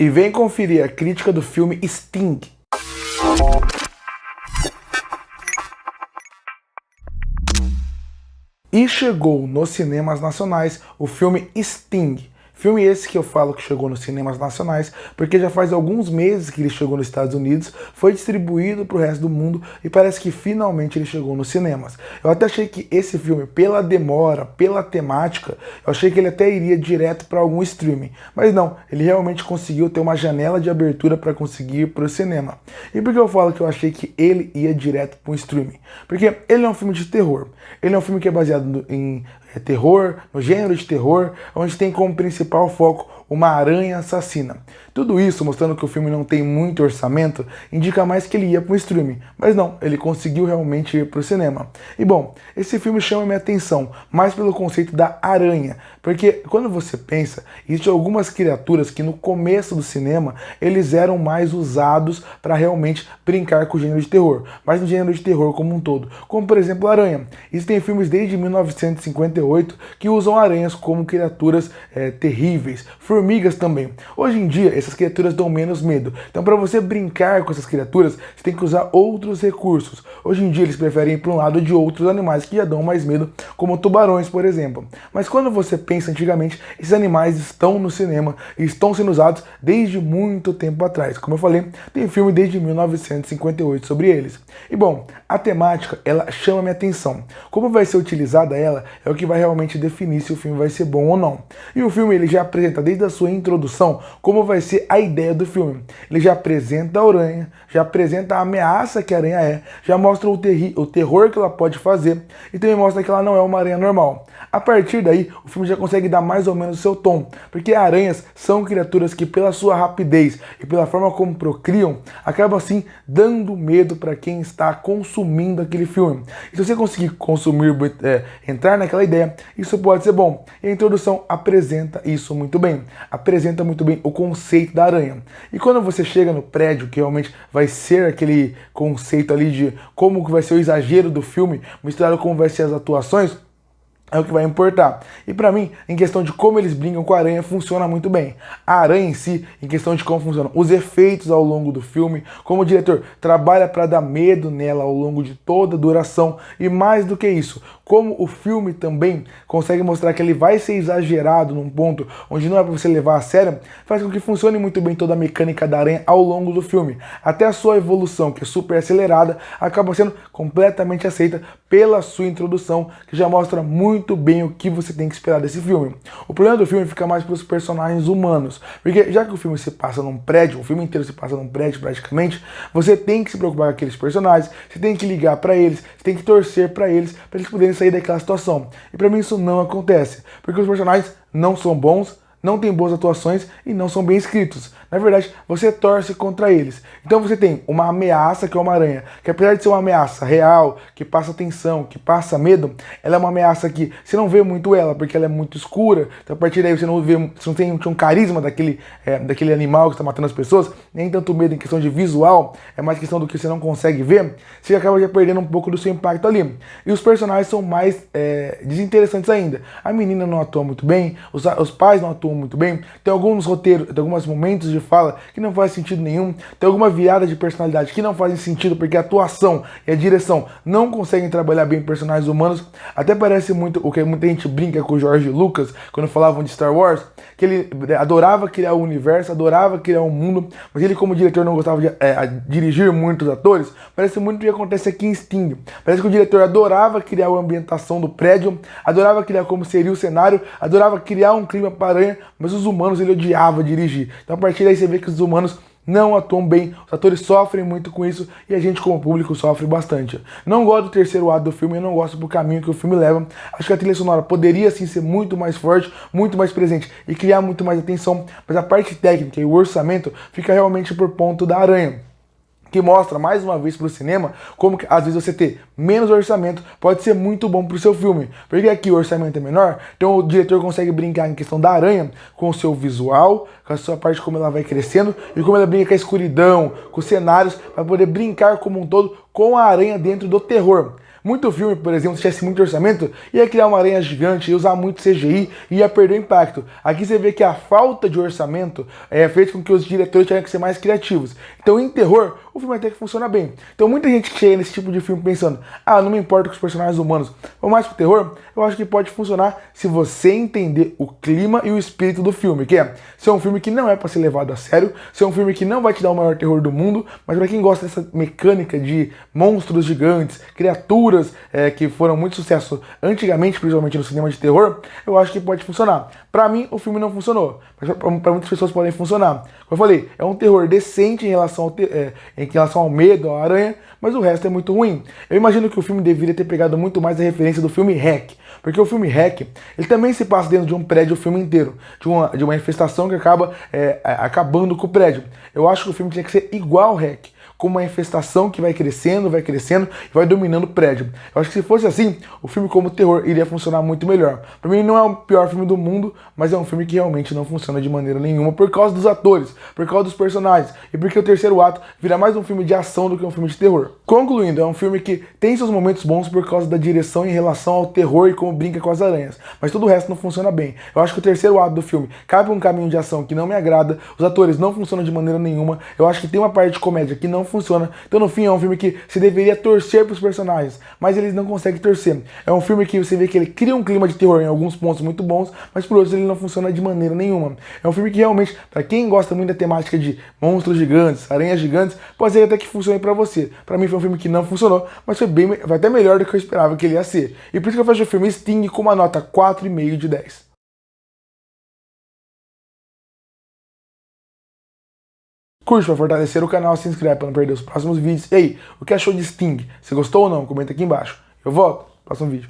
E vem conferir a crítica do filme Sting. E chegou nos cinemas nacionais o filme Sting. Filme esse que eu falo que chegou nos cinemas nacionais, porque já faz alguns meses que ele chegou nos Estados Unidos, foi distribuído para o resto do mundo e parece que finalmente ele chegou nos cinemas. Eu até achei que esse filme, pela demora, pela temática, eu achei que ele até iria direto para algum streaming. Mas não, ele realmente conseguiu ter uma janela de abertura para conseguir ir para o cinema. E por que eu falo que eu achei que ele ia direto para um streaming? Porque ele é um filme de terror. Ele é um filme que é baseado em terror, no gênero de terror, onde tem como principal foco uma aranha assassina. Tudo isso, mostrando que o filme não tem muito orçamento, indica mais que ele ia para o streaming. Mas não, ele conseguiu realmente ir para o cinema. E bom, esse filme chama minha atenção, mais pelo conceito da aranha. Porque quando você pensa, existem algumas criaturas que no começo do cinema, eles eram mais usados para realmente brincar com o gênero de terror. Mas no gênero de terror como um todo. Como por exemplo a aranha. Existem filmes desde 1958 que usam aranhas como criaturas terríveis. Formigas também. Hoje em dia, essas criaturas dão menos medo. Então, para você brincar com essas criaturas, você tem que usar outros recursos. Hoje em dia, eles preferem ir para um lado de outros animais que já dão mais medo, como tubarões, por exemplo. Mas quando você pensa antigamente, esses animais estão no cinema e estão sendo usados desde muito tempo atrás. Como eu falei, tem filme desde 1958 sobre eles. E bom, a temática, ela chama minha atenção. Como vai ser utilizada ela, é o que vai realmente definir se o filme vai ser bom ou não. E o filme, ele já apresenta desde a sua introdução como vai ser a ideia do filme. Ele já apresenta a aranha, já apresenta a ameaça que a aranha é, já mostra o terror que ela pode fazer e também mostra que ela não é uma aranha normal. A partir daí, o filme já consegue dar mais ou menos o seu tom, porque aranhas são criaturas que pela sua rapidez e pela forma como procriam, acabam assim dando medo para quem está consumindo aquele filme. E se você conseguir consumir, entrar naquela ideia, isso pode ser bom. E a introdução apresenta isso muito bem. Apresenta muito bem o conceito da aranha. E quando você chega no prédio, que realmente vai ser aquele conceito ali de como que vai ser o exagero do filme, misturado com como vai ser as atuações, é o que vai importar. E pra mim, em questão de como eles brincam com a aranha, funciona muito bem. A aranha em si, em questão de como funcionam os efeitos ao longo do filme, como o diretor trabalha para dar medo nela ao longo de toda a duração, e mais do que isso, como o filme também consegue mostrar que ele vai ser exagerado num ponto onde não é para você levar a sério, faz com que funcione muito bem toda a mecânica da aranha ao longo do filme. Até a sua evolução, que é super acelerada, acaba sendo completamente aceita pela sua introdução, que já mostra muito bem o que você tem que esperar desse filme. O problema do filme fica mais para os personagens humanos, porque já que o filme se passa num prédio, o filme inteiro se passa num prédio praticamente, você tem que se preocupar com aqueles personagens, você tem que ligar para eles, você tem que torcer para eles poderem sair daquela situação. E para mim isso não acontece, porque os personagens não são bons, não tem boas atuações e não são bem escritos. Na verdade, você torce contra eles. Então você tem uma ameaça, que é uma aranha, que apesar de ser uma ameaça real, que passa tensão, que passa medo, ela é uma ameaça que você não vê muito ela, porque ela é muito escura. Então a partir daí você não vê, você não tem um carisma daquele animal que está matando as pessoas, nem tanto medo em questão de visual, é mais questão do que você não consegue ver, você acaba já perdendo um pouco do seu impacto ali. E os personagens são mais desinteressantes ainda. A menina não atua muito bem, os pais não atuam muito bem, tem alguns roteiros, tem alguns momentos de fala que não faz sentido nenhum, tem alguma virada de personalidade que não fazem sentido porque a atuação e a direção não conseguem trabalhar bem personagens humanos. Até parece muito o que muita gente brinca com o George Lucas quando falavam de Star Wars, que ele adorava criar o universo, adorava criar um mundo, mas ele como diretor não gostava de dirigir muitos atores. Parece muito o que acontece aqui em Sting. Parece que o diretor adorava criar a ambientação do prédio, adorava criar como seria o cenário, adorava criar um clima para aranha, mas os humanos ele odiava dirigir. Então a partir daí você vê que os humanos não atuam bem, os atores sofrem muito com isso e a gente como público sofre bastante. Não gosto do terceiro ato do filme, eu não gosto do caminho que o filme leva. Acho que a trilha sonora poderia sim ser muito mais forte, muito mais presente e criar muito mais atenção, mas a parte técnica e o orçamento fica realmente por ponto da aranha, que mostra mais uma vez para o cinema como que às vezes você ter menos orçamento pode ser muito bom para o seu filme, porque aqui o orçamento é menor, então o diretor consegue brincar em questão da aranha com o seu visual, com a sua parte como ela vai crescendo e como ela brinca com a escuridão, com os cenários, para poder brincar como um todo com a aranha dentro do terror. Muito filme, por exemplo, se tivesse muito orçamento, ia criar uma aranha gigante, ia usar muito CGI e ia perder o impacto. Aqui você vê que a falta de orçamento fez com que os diretores tivessem que ser mais criativos. Então, em terror, o filme até que funciona bem. Então, muita gente que chega nesse tipo de filme pensando, não me importa com os personagens humanos, vou mais pro terror, eu acho que pode funcionar se você entender o clima e o espírito do filme, que é ser um filme que não é para ser levado a sério, ser um filme que não vai te dar o maior terror do mundo, mas para quem gosta dessa mecânica de monstros gigantes, criaturas que foram muito sucesso antigamente, principalmente no cinema de terror, eu acho que pode funcionar. Pra mim, o filme não funcionou, mas pra muitas pessoas podem funcionar. Como eu falei, é um terror decente em relação ao medo, à aranha, mas o resto é muito ruim. Eu imagino que o filme deveria ter pegado muito mais a referência do filme Hack, porque o filme Hack, ele também se passa dentro de um prédio o filme inteiro, de uma infestação que acaba acabando com o prédio. Eu acho que o filme tinha que ser igual ao Hack, com uma infestação que vai crescendo e vai dominando o prédio. Eu acho que se fosse assim, o filme como terror iria funcionar muito melhor. Pra mim não é o pior filme do mundo, mas é um filme que realmente não funciona de maneira nenhuma por causa dos atores, por causa dos personagens e porque o terceiro ato vira mais um filme de ação do que um filme de terror. Concluindo, é um filme que tem seus momentos bons por causa da direção em relação ao terror e como brinca com as aranhas, mas todo o resto não funciona bem. Eu acho que o terceiro ato do filme cabe um caminho de ação que não me agrada, os atores não funcionam de maneira nenhuma, eu acho que tem uma parte de comédia que não funciona, então no fim é um filme que se deveria torcer pros personagens, mas eles não conseguem torcer. É um filme que você vê que ele cria um clima de terror em alguns pontos muito bons, mas por outros ele não funciona de maneira nenhuma. É um filme que realmente, pra quem gosta muito da temática de monstros gigantes, aranhas gigantes, pode ser até que funcione pra você. Pra mim foi um filme que não funcionou, mas foi até melhor do que eu esperava que ele ia ser. E por isso que eu fecho o filme Sting com uma nota 4,5 de 10. Curte para fortalecer o canal, se inscreve para não perder os próximos vídeos. E aí, o que achou de Sting? Você gostou ou não? Comenta aqui embaixo. Eu volto no próximo vídeo.